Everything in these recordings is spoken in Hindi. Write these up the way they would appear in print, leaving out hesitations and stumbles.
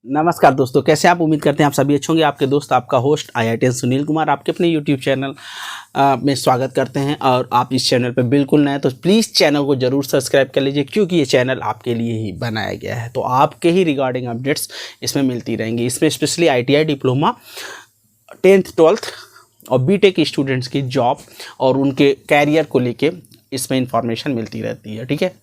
नमस्कार दोस्तों, कैसे आप? उम्मीद करते हैं आप सभी अच्छे होंगे। आपके दोस्त, आपका होस्ट IITian सुनील कुमार आपके अपने YouTube चैनल में स्वागत करते हैं। और आप इस चैनल पर बिल्कुल नए तो प्लीज़ चैनल को ज़रूर सब्सक्राइब कर लीजिए, क्योंकि ये चैनल आपके लिए ही बनाया गया है। तो आपके ही रिगार्डिंग अपडेट्स इसमें मिलती रहेंगी। इसमें specially ITI diploma 10th 12th और BTech स्टूडेंट्स की जॉब और उनके कैरियर को लेके इसमें इंफॉर्मेशन मिलती रहती है। ठीक है,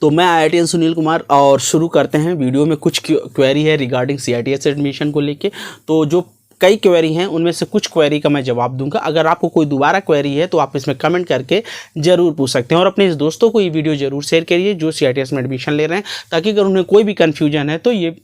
तो मैं IITian सुनील कुमार और शुरू करते हैं। वीडियो में कुछ क्वेरी है रिगार्डिंग CITS एडमिशन को लेके। तो जो कई क्वेरी हैं उनमें से कुछ क्वेरी का मैं जवाब दूंगा। अगर आपको कोई दोबारा क्वेरी है तो आप इसमें कमेंट करके ज़रूर पूछ सकते हैं। और अपने इस दोस्तों को ये वीडियो ज़रूर शेयर करिए जो CITS में एडमिशन ले रहे हैं, ताकि अगर उन्हें कोई भी कन्फ्यूजन है तो ये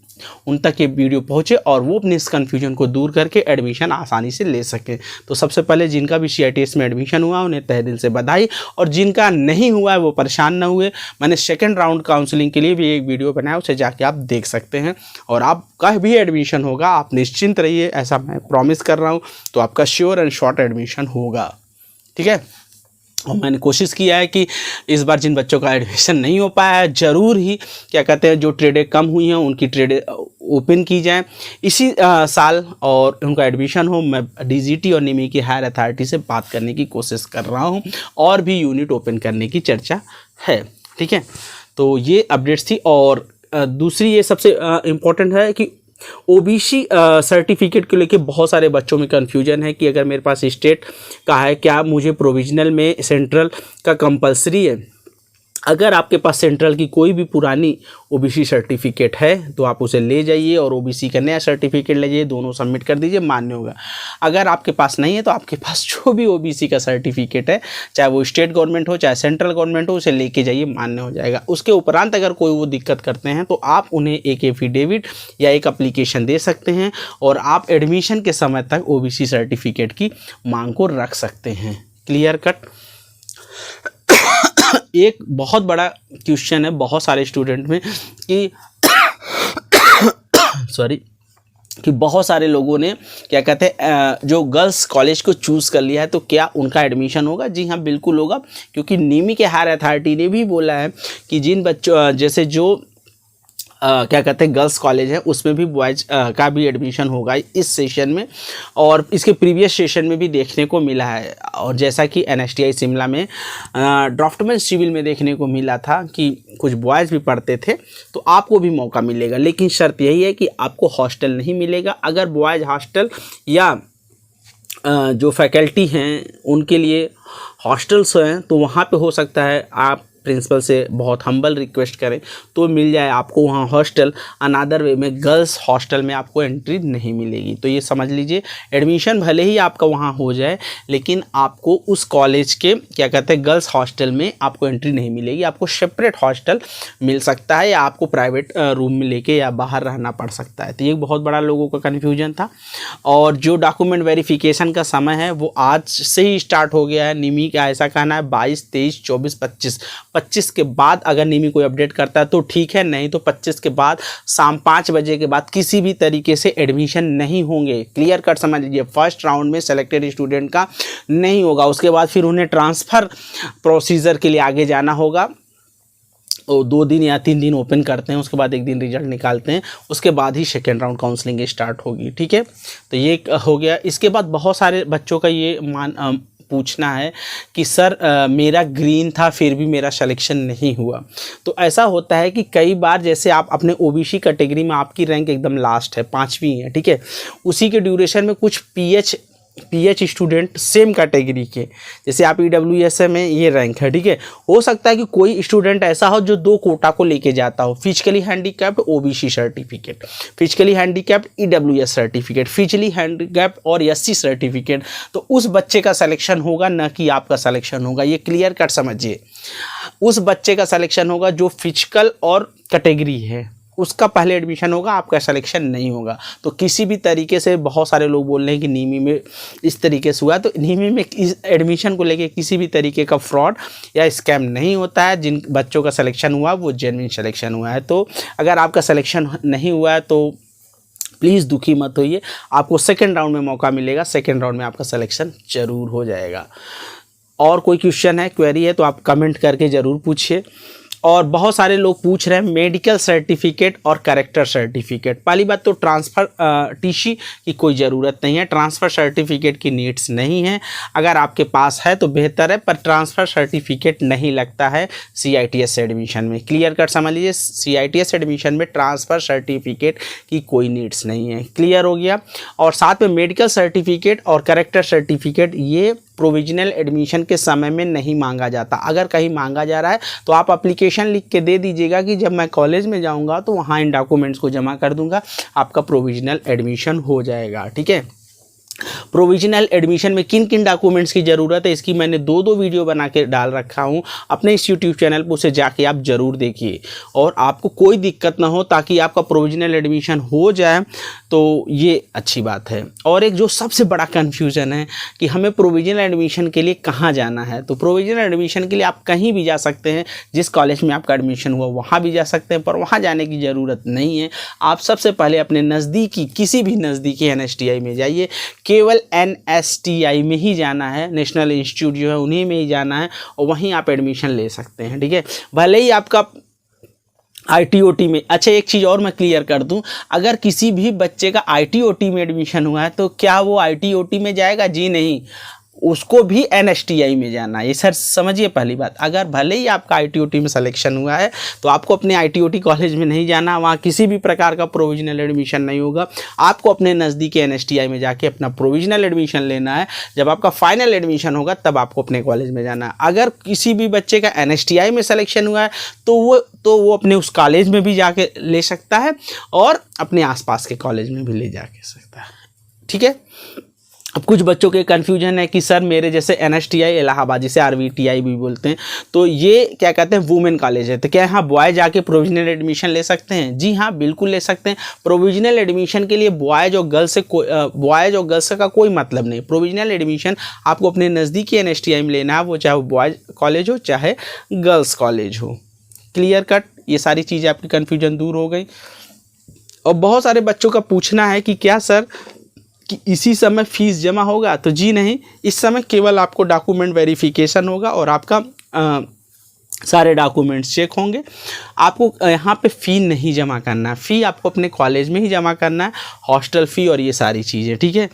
उन तक ये वीडियो पहुंचे और वो अपने इस कन्फ्यूजन को दूर करके एडमिशन आसानी से ले सकें। तो सबसे पहले जिनका भी CITS में एडमिशन हुआ उन्हें तहे दिल से बधाई, और जिनका नहीं हुआ है वो परेशान ना हुए। मैंने सेकंड राउंड काउंसलिंग के लिए भी एक वीडियो बनाया, उसे जाके आप देख सकते हैं। और आपका भी एडमिशन होगा, आप निश्चिंत रहिए, ऐसा मैं प्रॉमिस कर रहा हूँ। तो आपका श्योर एंड शॉर्ट एडमिशन होगा। ठीक है, और मैंने कोशिश किया है कि इस बार जिन बच्चों का एडमिशन नहीं हो पाया है, ज़रूर ही क्या कहते हैं, जो ट्रेडें कम हुई हैं उनकी ट्रेडें ओपन की जाएं इसी साल, और उनका एडमिशन हो। मैं DGT और निमी की हायर अथॉरिटी से बात करने की कोशिश कर रहा हूं, और भी यूनिट ओपन करने की चर्चा है। ठीक है, तो ये अपडेट्स थी। और दूसरी ये सबसे इम्पोर्टेंट है कि OBC सर्टिफिकेट को लेके बहुत सारे बच्चों में कन्फ्यूजन है कि अगर मेरे पास स्टेट का है, क्या मुझे प्रोविजनल में सेंट्रल का कंपलसरी है। अगर आपके पास सेंट्रल की कोई भी पुरानी OBC सर्टिफिकेट है तो आप उसे ले जाइए और OBC का नया सर्टिफिकेट ले जाइए, दोनों सबमिट कर दीजिए, मान्य होगा। अगर आपके पास नहीं है तो आपके पास जो भी OBC का सर्टिफिकेट है, चाहे वो स्टेट गवर्नमेंट हो चाहे सेंट्रल गवर्नमेंट हो, उसे लेके जाइए, मान्य हो जाएगा। उसके उपरांत अगर कोई वो दिक्कत करते हैं तो आप उन्हें एक एफिडेविट या एक एप्लीकेशन दे सकते हैं, और आप एडमिशन के समय तक OBC सर्टिफिकेट की मांग को रख सकते हैं। Clear cut. एक बहुत बड़ा क्वेश्चन है बहुत सारे स्टूडेंट में कि सॉरी कि बहुत सारे लोगों ने क्या कहते हैं, जो गर्ल्स कॉलेज को चूज़ कर लिया है तो क्या उनका एडमिशन होगा? जी हाँ, बिल्कुल होगा, क्योंकि निमी के हायर अथॉरिटी ने भी बोला है कि जिन बच्चों जैसे जो क्या कहते हैं गर्ल्स कॉलेज है उसमें भी बॉयज़ का भी एडमिशन होगा इस सेशन में, और इसके प्रीवियस सेशन में भी देखने को मिला है। और जैसा कि NSTI शिमला में ड्राफ्टमैन सिविल में देखने को मिला था कि कुछ बॉयज़ भी पढ़ते थे, तो आपको भी मौका मिलेगा। लेकिन शर्त यही है कि आपको हॉस्टल नहीं मिलेगा। अगर बॉयज़ हॉस्टल या जो फैकल्टी हैं उनके लिए हॉस्टल्स हैं तो वहाँ पे हो सकता है आप प्रिंसिपल से बहुत हम्बल रिक्वेस्ट करें तो मिल जाए आपको वहाँ हॉस्टल। अनदर वे में गर्ल्स हॉस्टल में आपको एंट्री नहीं मिलेगी। तो ये समझ लीजिए, एडमिशन भले ही आपका वहाँ हो जाए, लेकिन आपको उस कॉलेज के क्या कहते हैं गर्ल्स हॉस्टल में आपको एंट्री नहीं मिलेगी। आपको सेपरेट हॉस्टल मिल सकता है, या आपको प्राइवेट रूम में लेके या बाहर रहना पड़ सकता है। तो ये बहुत बड़ा लोगों का कन्फ्यूजन था। और जो डॉक्यूमेंट वेरिफिकेशन का समय है वो आज से ही स्टार्ट हो गया है। निमी का ऐसा कहना है 22, 23, 24, 25 के बाद अगर निमी कोई अपडेट करता है तो ठीक है, नहीं तो 25 के बाद शाम 5 बजे के बाद किसी भी तरीके से एडमिशन नहीं होंगे। क्लियर कट समझ लीजिए, फर्स्ट राउंड में सेलेक्टेड स्टूडेंट का नहीं होगा। उसके बाद फिर उन्हें ट्रांसफ़र प्रोसीजर के लिए आगे जाना होगा। और 2 दिन या 3 दिन ओपन करते हैं, उसके बाद 1 दिन रिजल्ट निकालते हैं, उसके बाद ही सेकेंड राउंड काउंसलिंग स्टार्ट होगी। ठीक है, तो ये हो गया। इसके बाद बहुत सारे बच्चों का ये पूछना है कि सर मेरा ग्रीन था फिर भी मेरा सिलेक्शन नहीं हुआ। तो ऐसा होता है कि कई बार जैसे आप अपने OBC कैटेगरी में आपकी रैंक एकदम लास्ट है, 5वीं है, ठीक है, उसी के ड्यूरेशन में कुछ PH स्टूडेंट सेम कैटेगरी के, जैसे आप EWS में ये रैंक है, ठीक है, हो सकता है कि कोई स्टूडेंट ऐसा हो जो 2 कोटा को लेके जाता हो, physically handicapped OBC certificate, physically handicapped EWS certificate, physically handicapped और SC सर्टिफिकेट। तो उस बच्चे का सिलेक्शन होगा, ना कि आपका सिलेक्शन होगा। ये क्लियर कट समझिए, उस बच्चे का सिलेक्शन होगा जो फिजिकल और कैटेगरी है, उसका पहले एडमिशन होगा, आपका सिलेक्शन नहीं होगा। तो किसी भी तरीके से बहुत सारे लोग बोल रहे हैं कि निमी में इस तरीके से हुआ, तो निमी में इस एडमिशन को लेके किसी भी तरीके का फ्रॉड या स्कैम नहीं होता है। जिन बच्चों का सिलेक्शन हुआ वो जेन्युइन सिलेक्शन हुआ है। तो अगर आपका सिलेक्शन नहीं हुआ है तो प्लीज़ दुखी मत होइए, आपको सेकेंड राउंड में मौका मिलेगा, सेकेंड राउंड में आपका सिलेक्शन ज़रूर हो जाएगा। और कोई क्वेश्चन है, क्वेरी है तो आप कमेंट करके ज़रूर पूछिए। और बहुत सारे लोग पूछ रहे हैं मेडिकल सर्टिफिकेट और कैरेक्टर सर्टिफिकेट। पहली बात तो ट्रांसफ़र टीसी की कोई ज़रूरत नहीं है, ट्रांसफ़र सर्टिफिकेट की नीड्स नहीं है। अगर आपके पास है तो बेहतर है, पर ट्रांसफ़र सर्टिफिकेट नहीं लगता है CITS एडमिशन में। क्लियर कट समझ लीजिए, CITS एडमिशन में ट्रांसफ़र सर्टिफिकेट की कोई नीड्स नहीं है। क्लियर हो गया। और साथ में मेडिकल सर्टिफिकेट और कैरेक्टर सर्टिफिकेट ये प्रोविजनल एडमिशन के समय में नहीं मांगा जाता। अगर कहीं मांगा जा रहा है तो आप एप्लीकेशन लिख के दे दीजिएगा कि जब मैं कॉलेज में जाऊंगा तो वहाँ इन डॉक्यूमेंट्स को जमा कर दूंगा, आपका प्रोविजनल एडमिशन हो जाएगा। ठीक है। प्रोविजनल एडमिशन में किन किन डॉक्यूमेंट्स की ज़रूरत है इसकी मैंने दो वीडियो बना के डाल रखा हूँ अपने इस यूट्यूब चैनल पर, उसे जाके आप ज़रूर देखिए और आपको कोई दिक्कत ना हो, ताकि आपका प्रोविजनल एडमिशन हो जाए तो ये अच्छी बात है। और एक जो सबसे बड़ा कन्फ्यूज़न है कि हमें प्रोविजनल एडमिशन के लिए कहाँ जाना है, तो प्रोविजनल एडमिशन के लिए आप कहीं भी जा सकते हैं, जिस कॉलेज में आपका एडमिशन हुआ वहाँ भी जा सकते हैं, पर वहाँ जाने की ज़रूरत नहीं है। आप सबसे पहले अपने नज़दीकी किसी भी नज़दीकी NSTI में जाइए, केवल NSTI में ही जाना है, नेशनल इंस्टीट्यूट जो है उन्हीं में ही जाना है और वहीं आप एडमिशन ले सकते हैं। ठीक है। भले ही आपका ITOT में, अच्छा एक चीज़ और मैं क्लियर कर दूं, अगर किसी भी बच्चे का ITOT में एडमिशन हुआ है तो क्या वो ITOT में जाएगा? जी नहीं, उसको भी NSTI में जाना है। ये सर समझिए पहली बात, अगर भले ही आपका ITOT में सिलेक्शन हुआ है तो आपको अपने ITOT कॉलेज में नहीं जाना, वहाँ किसी भी प्रकार का प्रोविजनल एडमिशन नहीं होगा। आपको अपने नज़दीकी NSTI में जाके अपना प्रोविजनल एडमिशन लेना है। जब आपका फाइनल एडमिशन होगा तब आपको अपने कॉलेज में जाना है। अगर किसी भी बच्चे का NSTI में सिलेक्शन हुआ है तो वो अपने उस कॉलेज में भी जाके ले सकता है और अपने आसपास के कॉलेज में भी ले जाके सकता है। ठीक है। अब कुछ बच्चों के कन्फ्यूजन है कि सर मेरे जैसे NSTI इलाहाबाद, जिसे RVTI भी बोलते हैं, तो ये क्या कहते हैं वुमेन कॉलेज है, तो क्या यहाँ बॉय जाके प्रोविजनल एडमिशन ले सकते हैं? जी हाँ, बिल्कुल ले सकते हैं। प्रोविजनल एडमिशन के लिए बॉयज और गर्ल्स का कोई मतलब नहीं। प्रोविजनल एडमिशन आपको अपने नज़दीकी NSTI में लेना है, वो चाहे वो बॉयज़ कॉलेज हो चाहे गर्ल्स कॉलेज हो। क्लियर कट, ये सारी चीज़ें आपकी कन्फ्यूजन दूर हो गई। और बहुत सारे बच्चों का पूछना है कि क्या सर कि इसी समय फ़ीस जमा होगा? तो जी नहीं, इस समय केवल आपको डॉक्यूमेंट वेरिफिकेशन होगा और आपका सारे डॉक्यूमेंट्स चेक होंगे। आपको यहाँ पे फ़ी नहीं जमा करना है, फ़ी आपको अपने कॉलेज में ही जमा करना है, हॉस्टल फ़ी और ये सारी चीज़ें। ठीक है।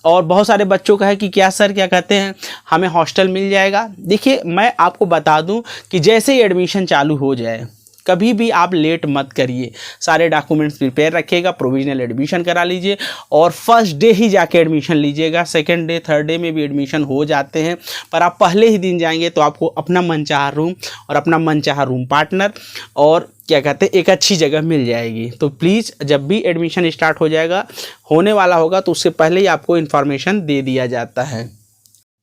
और बहुत सारे बच्चों का है कि क्या सर क्या कहते हैं हमें हॉस्टल मिल जाएगा? देखिए मैं आपको बता दूं कि जैसे ही एडमिशन चालू हो जाए कभी भी आप लेट मत करिए, सारे डॉक्यूमेंट्स प्रिपेयर रखिएगा, प्रोविजनल एडमिशन करा लीजिए और फर्स्ट डे ही जाके एडमिशन लीजिएगा। सेकंड डे थर्ड डे में भी एडमिशन हो जाते हैं, पर आप पहले ही दिन जाएंगे तो आपको अपना मनचाहा रूम और अपना मनचाहा रूम पार्टनर और क्या कहते हैं एक अच्छी जगह मिल जाएगी। तो प्लीज़ जब भी एडमिशन स्टार्ट हो जाएगा, होने वाला होगा, तो उससे पहले ही आपको इन्फॉर्मेशन दे दिया जाता है।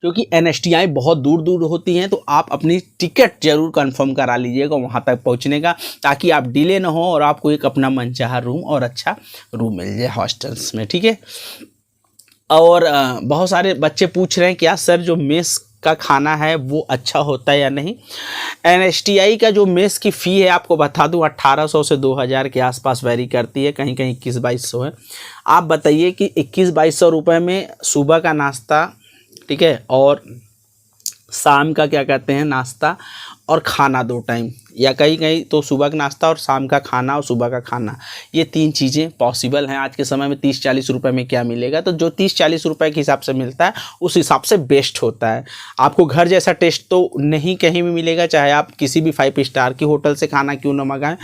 क्योंकि NSTI बहुत दूर दूर होती हैं, तो आप अपनी टिकट जरूर कंफर्म करा लीजिएगा वहाँ तक पहुँचने का, ताकि आप डिले ना हो और आपको एक अपना मनचाहा रूम और अच्छा रूम मिल जाए हॉस्टल्स में। ठीक है। और बहुत सारे बच्चे पूछ रहे हैं क्या सर जो मेस का खाना है वो अच्छा होता है या नहीं? NSTI का जो मेस की फ़ी है आपको बता दूं 1800 से 2000 के आसपास वेरी करती है, कहीं कहीं 2100-2200 है। आप बताइए कि 2100-2200 रुपये में सुबह का नाश्ता, ठीक है, और शाम का क्या कहते हैं नाश्ता और खाना 2 टाइम, या कहीं कहीं तो सुबह का नाश्ता और शाम का खाना और सुबह का खाना, ये 3 चीज़ें पॉसिबल हैं। आज के समय में 30-40 रुपये में क्या मिलेगा? तो जो 30-40 रुपये के हिसाब से मिलता है उस हिसाब से बेस्ट होता है। आपको घर जैसा टेस्ट तो नहीं कहीं भी मिलेगा, चाहे आप किसी भी 5 स्टार की होटल से खाना क्यों ना मंगाएं,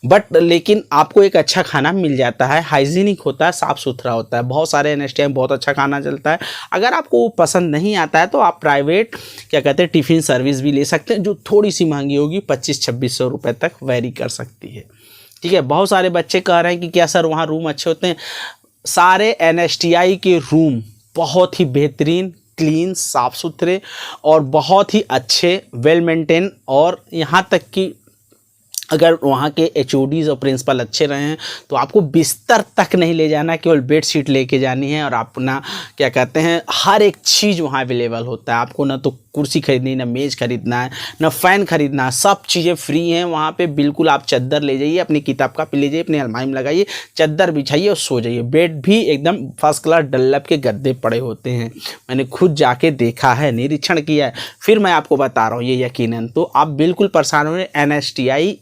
बट लेकिन आपको एक अच्छा खाना मिल जाता है, हाइजीनिक होता है, साफ़ सुथरा होता है। बहुत सारे NSTI में बहुत अच्छा खाना चलता है। अगर आपको वो पसंद नहीं आता है तो आप प्राइवेट क्या कहते हैं टिफ़िन सर्विस भी ले सकते हैं, जो थोड़ी सी महंगी होगी, 2500-2600 रुपये तक वेरी कर सकती है। ठीक है। बहुत सारे बच्चे कह रहे हैं कि क्या सर वहाँ रूम अच्छे होते हैं? सारे NSTI के रूम बहुत ही बेहतरीन, क्लीन, साफ़ सुथरे और बहुत ही अच्छे, वेल मेंटेन, और यहाँ तक कि अगर वहाँ के HODs और प्रिंसिपल अच्छे रहे हैं तो आपको बिस्तर तक नहीं ले जाना, केवल बेड शीट लेके जानी है और अपना क्या कहते हैं हर एक चीज़ वहाँ अवेलेबल होता है। आपको ना तो कुर्सी खरीदनी, ना मेज़ खरीदना है, ना फ़ैन खरीदना है, सब चीज़ें फ्री हैं वहाँ पे। बिल्कुल आप चद्दर ले जाइए, अपनी किताब कापी ले जाइए, अपनी अलमारी में लगाइए, चद्दर बिछाइए और सो जाइए। बेड भी एकदम फर्स्ट क्लास डल्लप के गद्दे पड़े होते हैं, मैंने खुद जाके देखा है, निरीक्षण किया है, फिर मैं आपको बता रहा हूँ ये यकीनन। तो आप बिल्कुल परेशान हो रहे, NSTI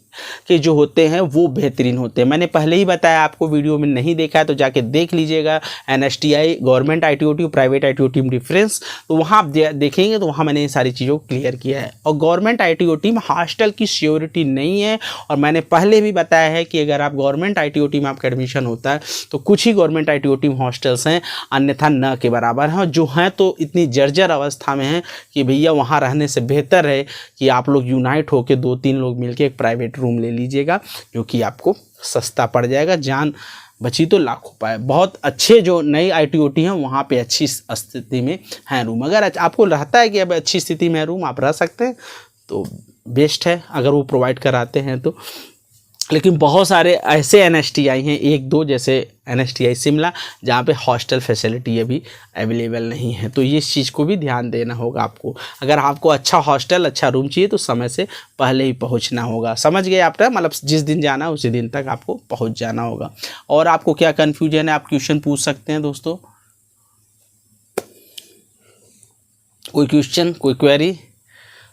के जो होते हैं वो बेहतरीन होते हैं। मैंने पहले ही बताया, आपको वीडियो में नहीं देखा है तो जाके देख लीजिएगा। NSTI government ITO private ITO difference, तो वहाँ आप देखेंगे तो वहाँ मैंने ये सारी चीज़ों को क्लियर किया है। और गवर्नमेंट ITO में हॉस्टल की श्योरिटी नहीं है, और मैंने पहले भी बताया है कि अगर आप गवर्नमेंट ITO में आपका एडमिशन होता है तो कुछ ही गवर्नमेंट ITO हॉस्टल्स हैं, अन्यथा न के बराबर हैं। जो हैं तो इतनी जर्जर अवस्था में हैं कि भैया वहाँ रहने से बेहतर है कि आप लोग यूनाइट होकर 2-3 लोग मिलकर एक प्राइवेट रूम ले लीजिएगा, जो कि आपको सस्ता पड़ जाएगा। जान बची तो लाखों पाए। बहुत अच्छे जो नई ITO हैं वहाँ पे अच्छी स्थिति में हैं रूम। अगर आपको रहता है कि अब अच्छी स्थिति में है रूम, आप रह सकते हैं तो बेस्ट है, अगर वो प्रोवाइड कराते हैं तो। लेकिन बहुत सारे ऐसे NSTI हैं, 1-2 जैसे NSTI शिमला, जहाँ पे हॉस्टल फैसिलिटी अभी अवेलेबल नहीं है। तो ये इस चीज़ को भी ध्यान देना होगा आपको। अगर आपको अच्छा हॉस्टल, अच्छा रूम चाहिए तो समय से पहले ही पहुँचना होगा। समझ गए आप? मतलब जिस दिन जाना है उसी दिन तक आपको पहुँच जाना होगा। और आपको क्या कन्फ्यूजन है, आप क्वेश्चन पूछ सकते हैं दोस्तों। कोई क्वेश्चन, कोई क्वेरी?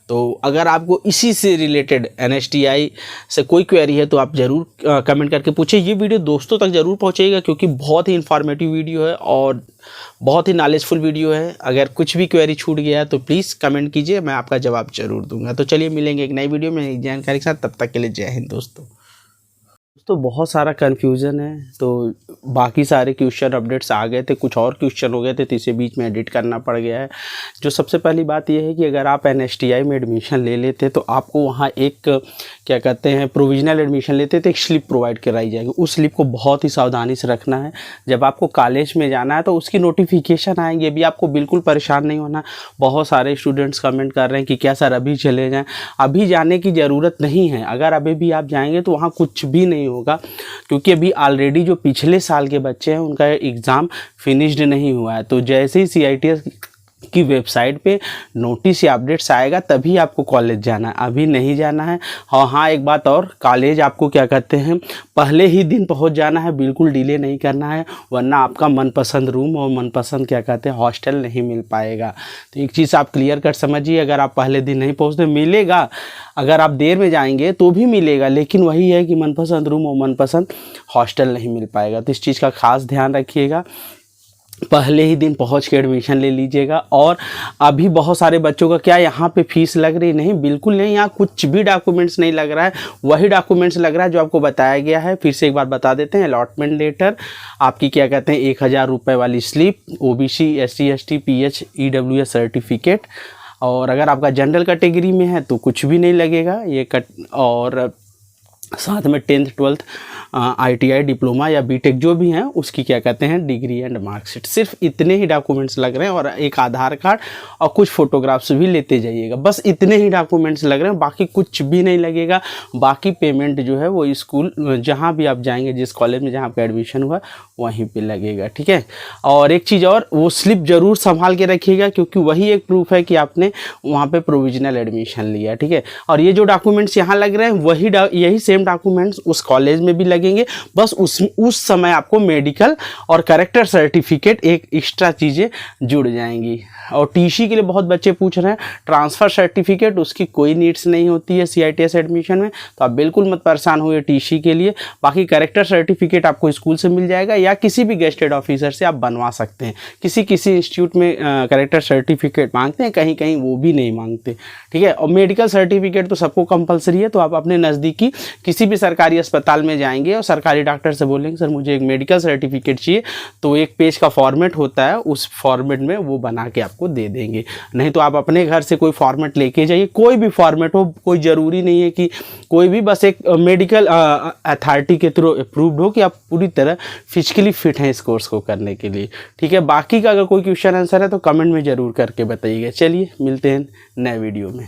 तो अगर आपको इसी से रिलेटेड NSTI से कोई क्वेरी है तो आप ज़रूर कमेंट करके पूछिए। ये वीडियो दोस्तों तक ज़रूर पहुंचेगा, क्योंकि बहुत ही इन्फॉर्मेटिव वीडियो है और बहुत ही नॉलेजफुल वीडियो है। अगर कुछ भी क्वेरी छूट गया है तो प्लीज़ कमेंट कीजिए, मैं आपका जवाब ज़रूर दूंगा। तो चलिए मिलेंगे एक नई वीडियो में नई जानकारी के साथ, तब तक के लिए जय हिंद दोस्तों। तो बहुत सारा कन्फ्यूज़न है, तो बाकी सारे क्वेश्चन अपडेट्स आ गए थे, कुछ और क्वेश्चन हो गए थे तो इसे बीच में एडिट करना पड़ गया है। जो सबसे पहली बात यह है कि अगर आप NSTI में एडमिशन ले लेते तो आपको वहाँ एक क्या कहते हैं प्रोविजनल एडमिशन लेते तो एक स्लिप प्रोवाइड कराई जाएगी। उस स्लिप को बहुत ही सावधानी से रखना है। जब आपको कॉलेज में जाना है तो उसकी नोटिफिकेशन आएंगे, अभी आपको बिल्कुल परेशान नहीं होना। बहुत सारे स्टूडेंट्स कमेंट कर रहे हैं कि क्या सर अभी चले जाएँ। अभी जाने की ज़रूरत नहीं है। अगर अभी भी आप जाएँगे तो वहाँ कुछ भी नहीं होगा, क्योंकि अभी ऑलरेडी जो पिछले साल के बच्चे हैं उनका एग्ज़ाम फिनिश्ड नहीं हुआ है। तो जैसे ही CITS की वेबसाइट पे नोटिस या अपडेट्स आएगा तभी आपको कॉलेज जाना है, अभी नहीं जाना है। और हाँ एक बात और, कॉलेज आपको क्या कहते हैं पहले ही दिन पहुंच जाना है, बिल्कुल डिले नहीं करना है, वरना आपका मनपसंद रूम और मनपसंद क्या कहते हैं हॉस्टल नहीं मिल पाएगा। तो एक चीज़ आप क्लियर कर समझिए, अगर आप पहले दिन नहीं पहुँचते मिलेगा, अगर आप देर में जाएंगे तो भी मिलेगा, लेकिन वही है कि मनपसंद रूम और मनपसंद हॉस्टल नहीं मिल पाएगा। तो इस चीज़ का खास ध्यान रखिएगा, पहले ही दिन पहुंच के एडमिशन ले लीजिएगा। और अभी बहुत सारे बच्चों का क्या यहाँ पे फीस लग रही, नहीं बिल्कुल नहीं, यहाँ कुछ भी डॉक्यूमेंट्स नहीं लग रहा है, वही डॉक्यूमेंट्स लग रहा है जो आपको बताया गया है। फिर से एक बार बता देते हैं, अलॉटमेंट लेटर, आपकी क्या कहते हैं 1000 रुपये वाली slip, OBC SC ST PH EWS certificate, और अगर आपका जनरल कैटेगरी में है तो कुछ भी नहीं लगेगा ये और साथ में 10th 12th ITI डिप्लोमा या BTech जो भी हैं उसकी क्या कहते हैं डिग्री एंड मार्कशीट, सिर्फ इतने ही डॉक्यूमेंट्स लग रहे हैं। और एक आधार कार्ड और कुछ फोटोग्राफ्स भी लेते जाइएगा, बस इतने ही डॉक्यूमेंट्स लग रहे हैं, बाकी कुछ भी नहीं लगेगा। बाकी पेमेंट जो है वो स्कूल जहाँ भी आप जाएंगे, जिस कॉलेज में जहाँ आपका एडमिशन हुआ वहीं पे लगेगा, ठीक है। और एक चीज़ और, वो स्लिप ज़रूर संभाल के रखिएगा, क्योंकि वही एक प्रूफ है कि आपने वहाँ पे प्रोविजनल एडमिशन लिया, ठीक है। और ये जो डॉक्यूमेंट्स यहाँ लग रहे हैं वही यही सेम डॉक्यूमेंट्स उस कॉलेज में भी लगेंगे, बस उस समय आपको मेडिकल और कैरेक्टर सर्टिफिकेट एक एक्स्ट्रा चीज़ें जुड़ जाएंगी। और TC के लिए बहुत बच्चे पूछ रहे हैं, ट्रांसफ़र सर्टिफिकेट उसकी कोई नीड्स नहीं होती है CITS एडमिशन में, तो आप बिल्कुल मत परेशान हुए TC के लिए। बाकी कैरेक्टर सर्टिफिकेट आपको स्कूल से मिल जाएगा या किसी भी गेस्टेड ऑफिसर से आप बनवा सकते हैं। किसी इंस्टीट्यूट में कैरेक्टर सर्टिफिकेट मांगते हैं, कहीं कहीं वो भी नहीं मांगते, ठीक है। और मेडिकल सर्टिफिकेट तो सबको कंपलसरी है, तो आप अपने नज़दीकी किसी भी सरकारी अस्पताल में जाएंगे और सरकारी डॉक्टर से बोलेंगे सर मुझे एक मेडिकल सर्टिफिकेट चाहिए, तो एक पेज का फॉर्मेट होता है, उस फॉर्मेट में वो बना के आपको दे देंगे। नहीं तो आप अपने घर से कोई फॉर्मेट लेके जाइए, कोई भी फॉर्मेट हो, कोई ज़रूरी नहीं है कि कोई भी, बस एक मेडिकल अथॉरिटी के थ्रू अप्रूव्ड हो कि आप पूरी तरह फिजिकली फिट हैं इस कोर्स को करने के लिए, ठीक है। बाकी का अगर कोई क्वेश्चन आंसर है तो कमेंट में ज़रूर करके बताइएगा। चलिए मिलते हैं नए वीडियो में।